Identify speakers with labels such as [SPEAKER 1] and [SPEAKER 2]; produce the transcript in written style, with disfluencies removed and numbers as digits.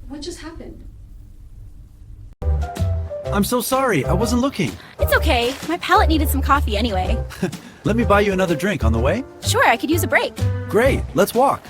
[SPEAKER 1] What just happened?
[SPEAKER 2] I'm so sorry, I wasn't looking.
[SPEAKER 3] It's okay. My palate needed some coffee anyway.
[SPEAKER 2] Let me buy you another drink on the way.
[SPEAKER 3] Sure, I could use a break.
[SPEAKER 2] Great, let's walk.